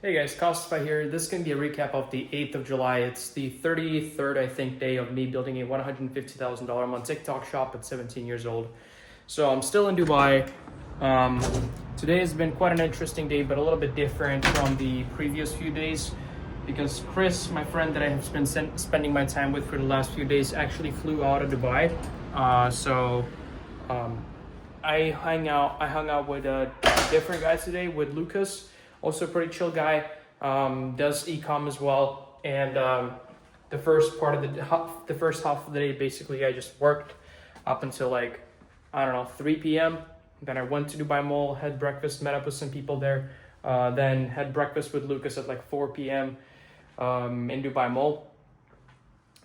Hey guys, Costify here. This is going to be a recap of the 8th of July. It's the 33rd, I think, day of me building a $150,000 a month TikTok shop at 17 years old. So I'm still in Dubai. Today has been quite an interesting day, but a little bit different from the previous few days because Chris, my friend that I have been spending my time with for the last few days, actually flew out of Dubai. I hung out with different guys today, with Lucas. Also a pretty chill guy, does e-com as well. And the first half of the day, basically, I just worked up until like, 3 p.m. Then I went to Dubai Mall, had breakfast, met up with some people there. Then had breakfast with Lucas at like 4 p.m. In Dubai Mall.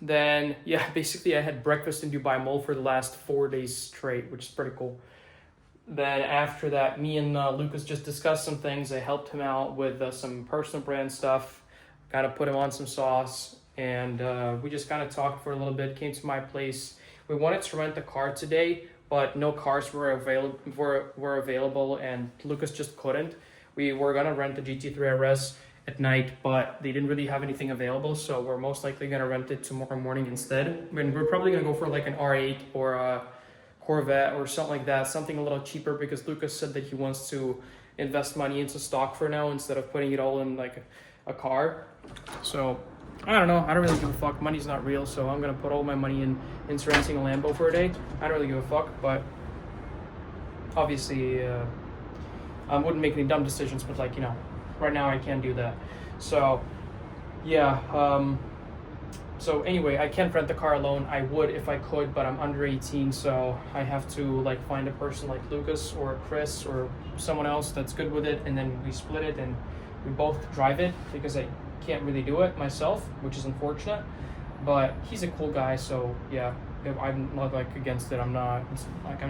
Then, yeah, basically I had breakfast in Dubai Mall for the last 4 days straight, which is pretty cool. Then after that, me and Lucas just discussed some things. I helped him out with some personal brand stuff, kind of put him on some sauce, and we just kind of talked for a little bit, came to my place. We wanted to rent a car today, but no cars were available, and Lucas just couldn't. We were gonna rent the GT3 RS at night, but they didn't really have anything available, so we're most likely gonna rent it tomorrow morning instead. And we're probably gonna go for like an R8 or a Corvette or something like that, something a little cheaper, because Lucas said that he wants to invest money into stock for now instead of putting it all in like a car. So I don't know, I don't really give a fuck. Money's not real, so I'm gonna put all my money into renting a Lambo for a day. I don't really give a fuck, but obviously I wouldn't make any dumb decisions, but like, right now I can't do that. So yeah, so anyway, I can't rent the car alone. I would if I could, but I'm under 18, so I have to like find a person like Lucas or Chris or someone else that's good with it, and then we split it and we both drive it, because I can't really do it myself, which is unfortunate. But he's a cool guy, so yeah, I'm not like against it. I'm not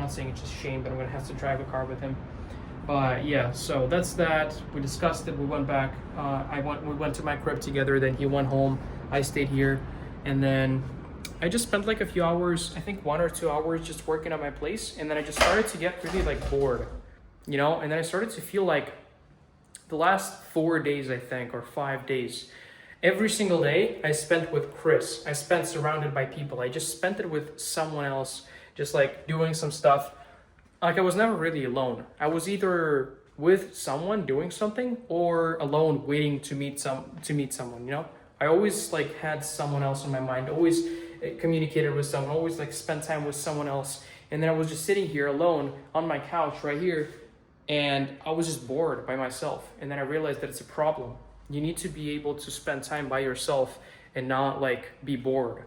saying it's just shame, but I'm gonna have to drive a car with him. But yeah, so that's that. We discussed it. We went back. We went to my crib together. Then he went home. I stayed here. And then I just spent like a few hours, I think 1 or 2 hours, just working at my place. And then I just started to get really like bored, and then I started to feel like the last 4 days, I think, or 5 days, every single day I spent with Chris. I spent surrounded by people. I just spent it with someone else, just like doing some stuff. Like I was never really alone. I was either with someone doing something or alone waiting to meet someone, I always like had someone else in my mind, always communicated with someone, always like spent time with someone else. And then I was just sitting here alone on my couch right here, and I was just bored by myself. And then I realized that it's a problem. You need to be able to spend time by yourself and not like be bored.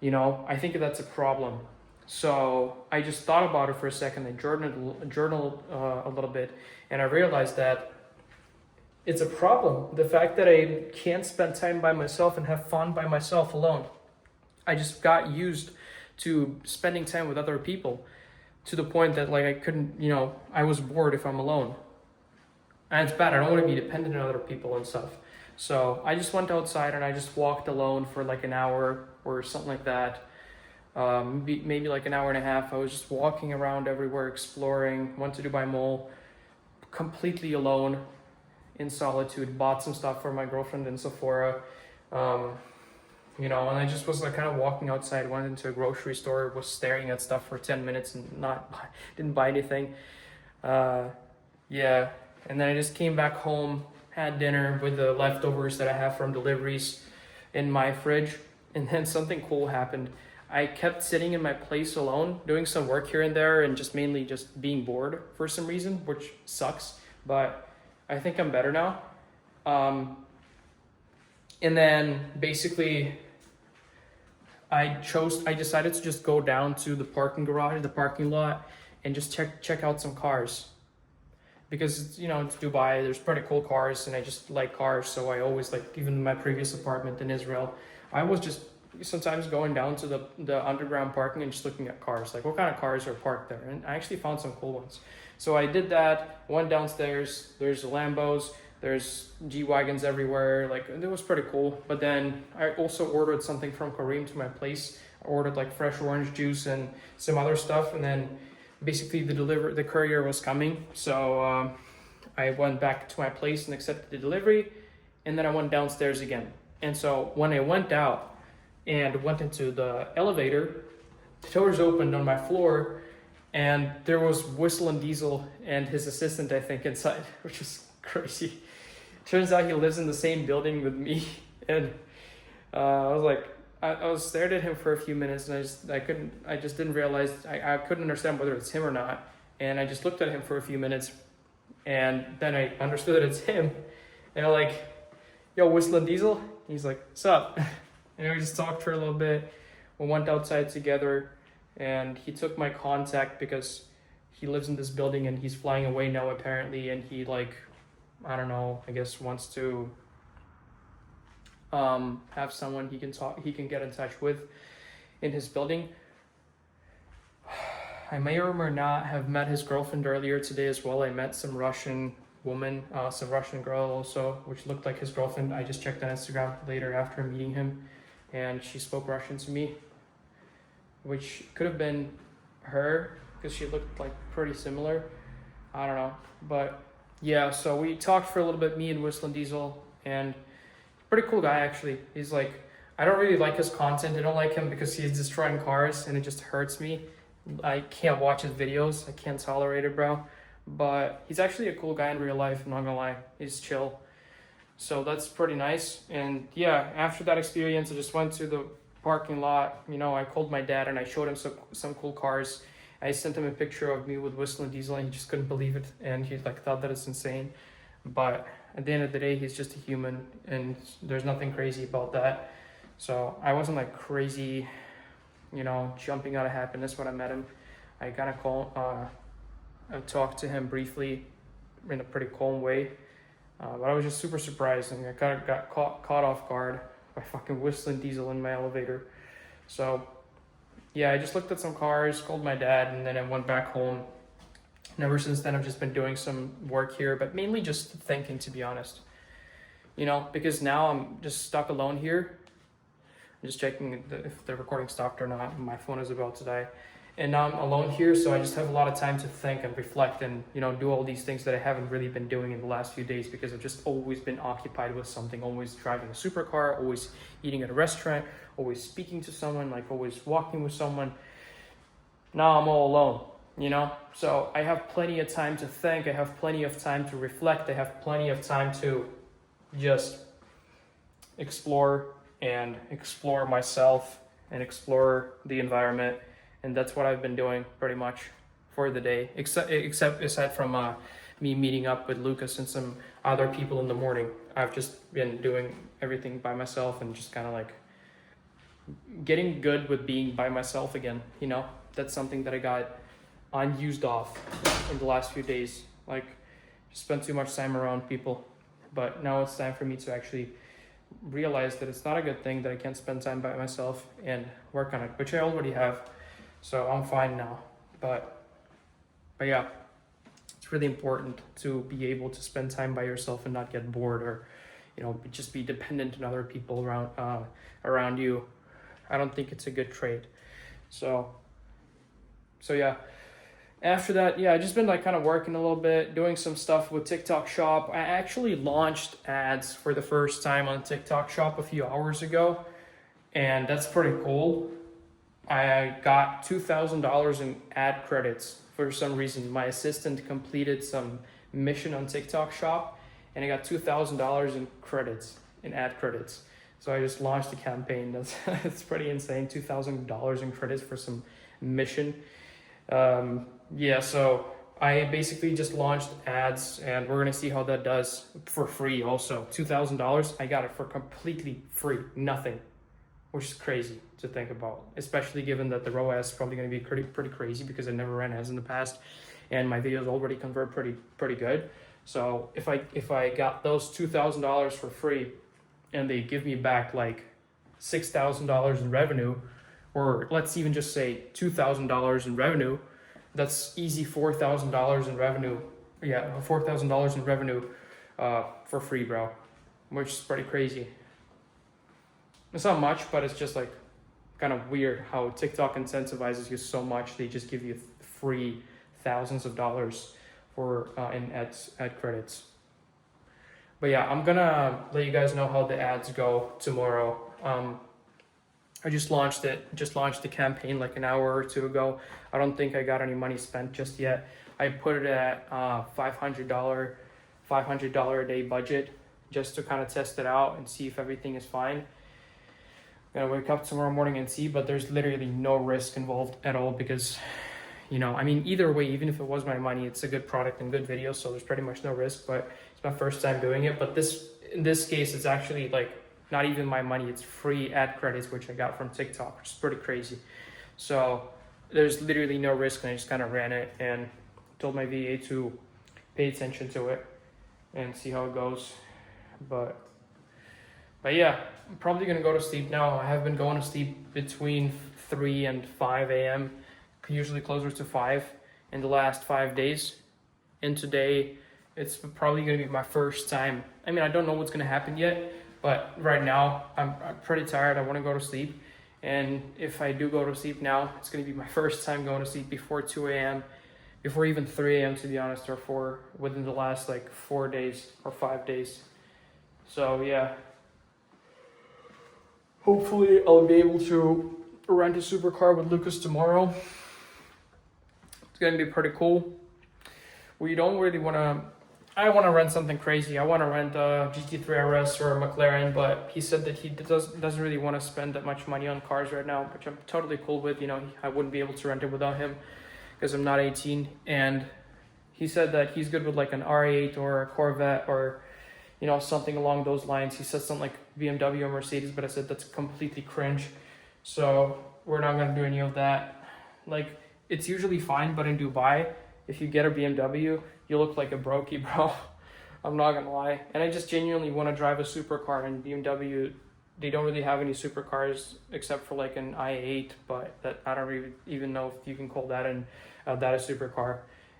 I think that's a problem. So I just thought about it for a second. I journaled a little bit, and I realized that it's a problem. The fact that I can't spend time by myself and have fun by myself alone. I just got used to spending time with other people to the point that like I couldn't, I was bored if I'm alone. And it's bad. I don't want to be dependent on other people and stuff. So I just went outside and I just walked alone for like an hour or something like that. Maybe like an hour and a half. I was just walking around everywhere, exploring, went to Dubai Mall, completely alone, in solitude, bought some stuff for my girlfriend in Sephora, and I just was like kind of walking outside, went into a grocery store, was staring at stuff for 10 minutes and didn't buy anything. Yeah, and then I just came back home, had dinner with the leftovers that I have from deliveries in my fridge, and then something cool happened. I kept sitting in my place alone, doing some work here and there, and just mainly just being bored for some reason, which sucks, but I think I'm better now. And then basically I decided to just go down to the parking lot, and just check out some cars. Because, it's Dubai, there's pretty cool cars, and I just like cars. So I always even in my previous apartment in Israel, I was just sometimes going down to the underground parking and just looking at cars, like what kind of cars are parked there. And I actually found some cool ones. So I did that, went downstairs, there's Lambos, there's G-Wagons everywhere, it was pretty cool. But then I also ordered something from Kareem to my place. I ordered fresh orange juice and some other stuff, and then basically the courier was coming. So I went back to my place and accepted the delivery, and then I went downstairs again. And so when I went out and went into the elevator, the doors opened on my floor, and there was Whistle and Diesel and his assistant, I think, inside, which is crazy. Turns out he lives in the same building with me, and I was like, I was stared at him for a few minutes, and I just didn't realize, I couldn't understand whether it's him or not, and I just looked at him for a few minutes, and then I understood it's him, and I'm like, yo, Whistle and Diesel? He's like, what's up? And we just talked for a little bit. We went outside together, and he took my contact because he lives in this building and he's flying away now apparently, and he like, I don't know, I guess wants to have someone he can get in touch with in his building. I may or may not have met his girlfriend earlier today as well. I met some Russian woman, some Russian girl also, which looked like his girlfriend. I just checked on Instagram later after meeting him, and she spoke Russian to me, which could have been her because she looked like pretty similar. I don't know, but yeah, so we talked for a little bit, me and Whistle and Diesel, and pretty cool guy actually. He's like, I don't really like his content. I don't like him because he's destroying cars and it just hurts me. I can't watch his videos. I can't tolerate it, bro. But he's actually a cool guy in real life, I'm not gonna lie. He's chill. So that's pretty nice. And yeah, after that experience, I just went to the parking lot. You know, I called my dad and I showed him some cool cars. I sent him a picture of me with Whistle and Diesel, and he just couldn't believe it. And he like thought that it's insane. But at the end of the day, he's just a human, and there's nothing crazy about that. So I wasn't like crazy, you know, jumping out of happiness when I met him. I kind of I talked to him briefly in a pretty calm way, but I was just super surprised, and I kind of got caught off guard by fucking Whistle and Diesel in my elevator. So yeah, I just looked at some cars, called my dad, and then I went back home. And ever since then, I've just been doing some work here, but mainly just thinking, to be honest. You know, because now I'm just stuck alone here. I'm just checking if the recording stopped or not. My phone is about to die. And now I'm alone here, so I just have a lot of time to think and reflect and, you know, do all these things that I haven't really been doing in the last few days because I've just always been occupied with something, always driving a supercar, always eating at a restaurant, always speaking to someone, like always walking with someone. Now I'm all alone, you know? So I have plenty of time to think, I have plenty of time to reflect, I have plenty of time to just explore myself and explore the environment. And that's what I've been doing pretty much for the day, except aside from me meeting up with Lucas and some other people in the morning. I've just been doing everything by myself and just kind of like getting good with being by myself again. You know, that's something that I got unused off in the last few days. Like, just spent too much time around people. But now it's time for me to actually realize that it's not a good thing that I can't spend time by myself and work on it, which I already have. So I'm fine now, but yeah, it's really important to be able to spend time by yourself and not get bored or, you know, just be dependent on other people around you. I don't think it's a good trait. So yeah, after that, yeah, I just been like kind of working a little bit, doing some stuff with TikTok Shop. I actually launched ads for the first time on TikTok Shop a few hours ago, and that's pretty cool. I got $2,000 in ad credits for some reason. My assistant completed some mission on TikTok Shop, and I got $2,000 in credits, in ad credits. So I just launched a campaign. That's pretty insane. $2,000 in credits for some mission. Yeah, so I basically just launched ads, and we're gonna see how that does for free. Also, $2,000. I got it for completely free, nothing, which is crazy to think about, especially given that the ROAS is probably going to be pretty crazy because I never ran ads in the past, and my videos already convert pretty good. So if I got those $2,000 for free, and they give me back like $6,000 in revenue, or let's even just say $2,000 in revenue, that's easy $4,000 in revenue. Yeah, $4,000 in revenue for free, bro, which is pretty crazy. It's not much, but it's just like kind of weird how TikTok incentivizes you so much. They just give you free thousands of dollars for in ad credits. But yeah, I'm gonna let you guys know how the ads go tomorrow. I just launched the campaign like an hour or two ago. I don't think I got any money spent just yet. I put it at $500 a day budget just to kind of test it out and see if everything is fine. I'm gonna wake up tomorrow morning and see, but there's literally no risk involved at all because, I mean, either way, even if it was my money, it's a good product and good video, so there's pretty much no risk. But it's my first time doing it. But in this case, it's actually like not even my money, it's free ad credits, which I got from TikTok, which is pretty crazy. So there's literally no risk, and I just kind of ran it and told my VA to pay attention to it and see how it goes. But yeah, I'm probably gonna go to sleep now. I have been going to sleep between 3 and 5 a.m., usually closer to 5 in the last 5 days. And today, it's probably gonna be my first time. I mean, I don't know what's gonna happen yet, but right now, I'm pretty tired. I want to go to sleep. And if I do go to sleep now, it's going to be my first time going to sleep before 2 a.m., before even 3 a.m., to be honest, or within the last like 4 days or 5 days. So yeah, hopefully I'll be able to rent a supercar with Lucas tomorrow. It's going to be pretty cool. We don't really want to... I want to rent something crazy. I want to rent a GT3 RS or a McLaren, but he said that he doesn't really want to spend that much money on cars right now, which I'm totally cool with. I wouldn't be able to rent it without him because I'm not 18. And he said that he's good with like an R8 or a Corvette or, something along those lines. He said something like BMW or Mercedes, but I said that's completely cringe. So we're not going to do any of that. Like, it's usually fine, but in Dubai, if you get a BMW, you look like a brokey, bro. I'm not gonna lie. And I just genuinely want to drive a supercar, and BMW, they don't really have any supercars except for like an i8, but that I don't even know if you can call that a supercar.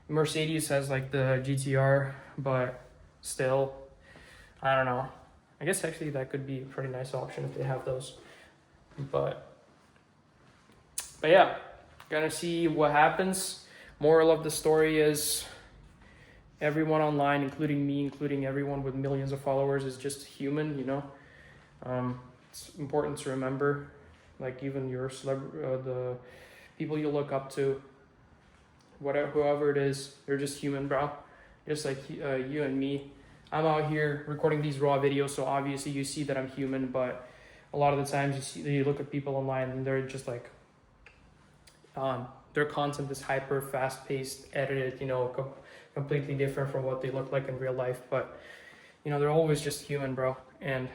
Mercedes has like the GTR, but still, I don't know. I guess actually that could be a pretty nice option if they have those. But yeah, gonna see what happens. Moral of the story is everyone online, including me, including everyone with millions of followers, is just human, It's important to remember, like even your the people you look up to, whoever it is, they're just human, bro. Just like you and me. I'm out here recording these raw videos, so obviously you see that I'm human, but a lot of the times you look at people online and they're just like, their content is hyper fast-paced, edited, completely different from what they look like in real life. But, they're always just human, bro. And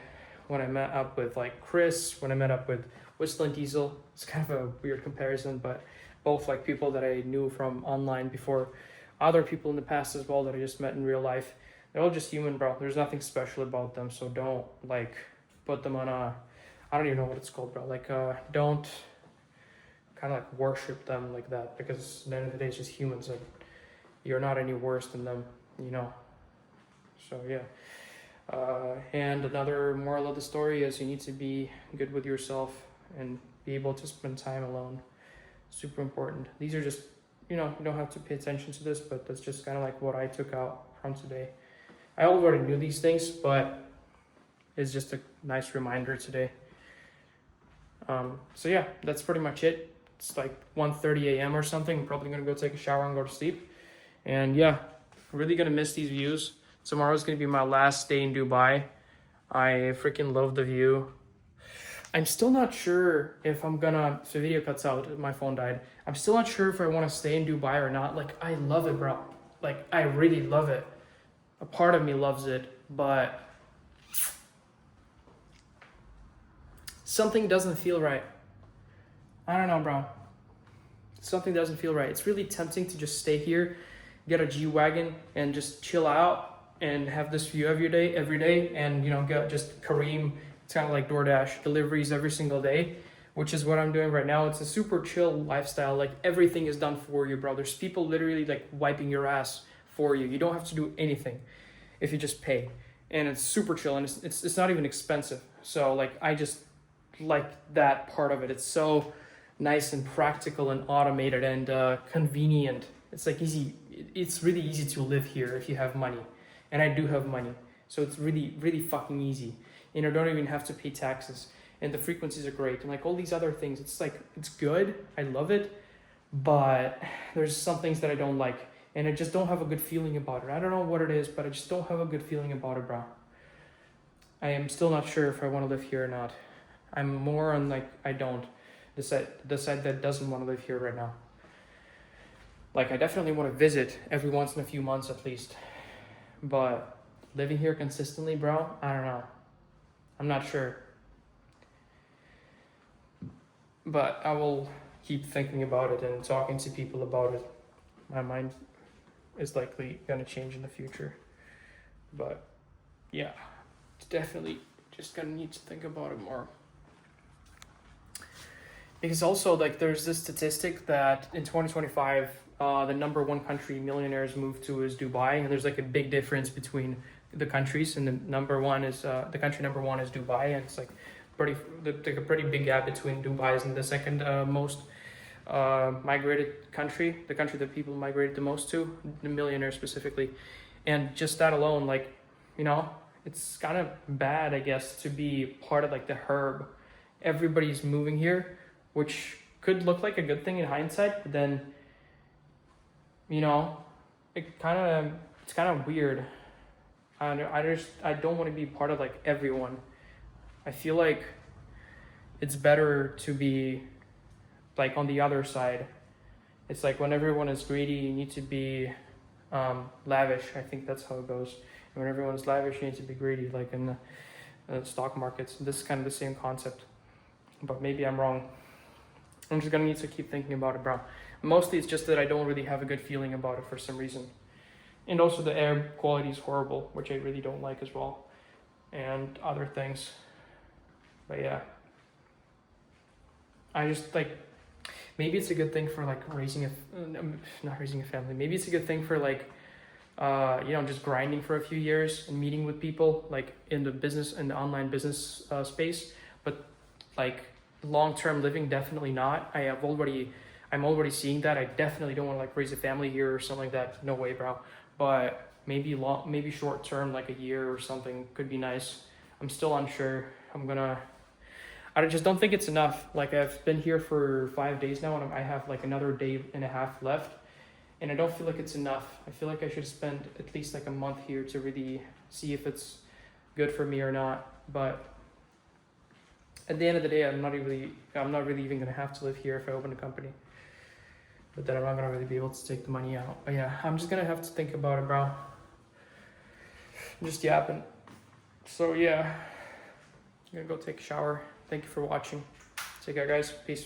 when I met up with like Chris, when I met up with Whistler and Diesel, it's kind of a weird comparison, but both like people that I knew from online before, other people in the past as well that I just met in real life. They're all just human, bro. There's nothing special about them, so don't like put them on I don't even know what it's called, bro. Like don't kind of like worship them like that, because at the end of the day it's just humans and you're not any worse than them, So yeah. And another moral of the story is you need to be good with yourself and be able to spend time alone. Super important. These are just, you don't have to pay attention to this, but that's just kind of like what I took out from today. I already knew these things, but it's just a nice reminder today. So yeah, that's pretty much it. It's like 1:30 a.m. or something. I'm probably gonna go take a shower and go to sleep. And yeah, really gonna miss these views. Tomorrow's gonna be my last day in Dubai. I freaking love the view. I'm still not sure if I'm gonna, if the video cuts out, my phone died. I'm still not sure if I wanna stay in Dubai or not. Like, I love it, bro. Like, I really love it. A part of me loves it, but something doesn't feel right. I don't know, bro. Something doesn't feel right. It's really tempting to just stay here, get a G-Wagon, and just chill out and have this view every day, and get just Kareem. It's kind of like DoorDash deliveries every single day, which is what I'm doing right now. It's a super chill lifestyle. Like, everything is done for you, bro. There's people literally like wiping your ass for you. You don't have to do anything if you just pay, and it's super chill, and it's not even expensive. So like, I just like that part of it. It's so nice and practical and automated and convenient. It's like easy. it's really easy to live here if you have money, and I do have money, so it's really really fucking easy, and I don't even have to pay taxes, and the frequencies are great, and like all these other things, it's like it's good. I love it, but there's some things that I don't like, and I just don't have a good feeling about it. I don't know what it is, but I just don't have a good feeling about it, bro. I am still not sure if I want to live here or not. I'm more on like I don't. The side that doesn't want to live here right now. Like I definitely want to visit every once in a few months at least. But living here consistently, bro, I don't know. I'm not sure. But I will keep thinking about it and talking to people about it. My mind is likely gonna change in the future. But yeah, it's definitely just gonna need to think about it more. Because also, like, there's this statistic that in 2025, the number one country millionaires move to is Dubai, and there's like a big difference between the countries. And the country number one is Dubai, and it's like a pretty big gap between Dubai and the second most migrated country, the country that people migrated the most to, the millionaires specifically. And just that alone, like, you know, it's kind of bad, I guess, to be part of like the herb. Everybody's moving here, which could look like a good thing in hindsight, but then, you know, it's kind of weird. I don't want to be part of like everyone. I feel like it's better to be like on the other side. It's like when everyone is greedy, you need to be lavish. I think that's how it goes. And when everyone is lavish, you need to be greedy, like in the stock markets. This is kind of the same concept, but maybe I'm wrong. I'm just gonna need to keep thinking about it, bro. Mostly it's just that I don't really have a good feeling about it for some reason. And also the air quality is horrible, which I really don't like as well. And other things. But yeah. I just like, maybe it's a good thing for like not raising a family. Maybe it's a good thing for like, just grinding for a few years and meeting with people like in the online business space. But like, long-term living, definitely not. I'm already seeing that. I definitely don't want to like raise a family here or something like that. No way, bro. But maybe short-term, like a year or something could be nice. I'm still unsure. I just don't think it's enough. Like I've been here for 5 days now, and I have like another day and a half left, and I don't feel like it's enough. I feel like I should spend at least like a month here to really see if it's good for me or not. But at the end of the day, I'm not really even gonna have to live here if I open a company. But then I'm not gonna really be able to take the money out. But yeah, I'm just gonna have to think about it, bro. I'm just yapping. So yeah, I'm gonna go take a shower. Thank you for watching. Take care, guys. Peace.